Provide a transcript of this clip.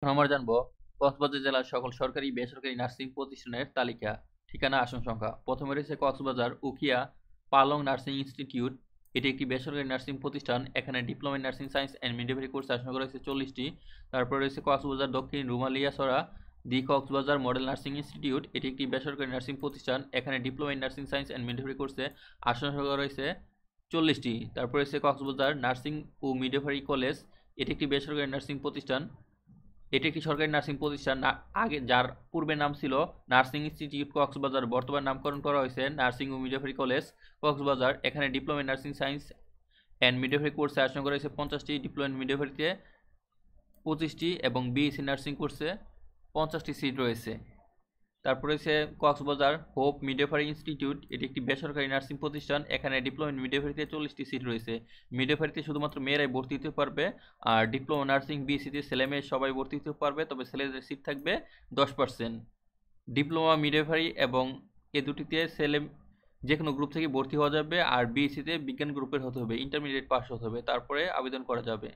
আমরা জানবো কক্সবাজার জেলার সকল সরকারি বেসরকারি নার্সিং প্রতিষ্ঠানের তালিকা, ঠিকানা, আসন সংখ্যা। প্রথমে রয়েছে কক্সবাজার উখিয়া পালং নার্সিং ইনস্টিটিউট। এটি একটি বেসরকারি নার্সিং প্রতিষ্ঠান। এখানে diploma in nursing science and midwifery course আসন সংখ্যা রয়েছে 40টি। তারপর রয়েছে কক্সবাজার দক্ষিণ রুমালিয়াছড়া দি কক্সবাজার মডেল নার্সিং ইনস্টিটিউট। এটি একটি বেসরকারি নার্সিং প্রতিষ্ঠান। এখানে diploma in nursing science and midwifery কোর্সে আসন সংখ্যা রয়েছে 40টি। তারপর রয়েছে কক্সবাজার নার্সিং ও মিডওয়াইফারি কলেজ। এটি একটি বেসরকারি নার্সিং প্রতিষ্ঠান। এটি একটি সরকারি নার্সিং প্রতিষ্ঠান, আগে যার পূর্বে নাম ছিল নার্সিং ইনস্টিটিউট কক্সবাজার, বর্তমান নামকরণ করা হয়েছে নার্সিং ও মিডওয়াইফারি কলেজ কক্সবাজার। এখানে diploma in nursing science and midwifery কোর্সে আসন করা হয়েছে 50টি, ডিপ্লোমা ইন মিডওয়াইফারিতে 25টি এবং বিএসসি নার্সিং কোর্সে 50টি সিট রয়েছে। তারপর রয়েছে কক্সবাজার হোপ মিডওয়াইফারি ইনস্টিটিউট। এটি একটি বেসরকারি নার্সিং প্রতিষ্ঠান। এখানে ডিপ্লোমা ইন মিডওয়াইফারিতে 40টি সিট রয়েছে। মিডওয়াইফারিতে শুধুমাত্র মেয়েরাই ভর্তি হতে পারবে, আর ডিপ্লোমা নার্সিং বিএসসিতে ছেলে মেয়ে সবাই ভর্তি হতে পারবে, তবে ছেলেদের সিট থাকবে 10%। ডিপ্লোমা মিডওয়াইফারি এবং এ দুটিতে ছেলে যে কোনো গ্রুপ থেকে ভর্তি হওয়া যাবে, আর বিএসসিতে বিজ্ঞান গ্রুপের হতে হবে, ইন্টারমিডিয়েট পাস হতে হবে, তারপরে আবেদন করা যাবে।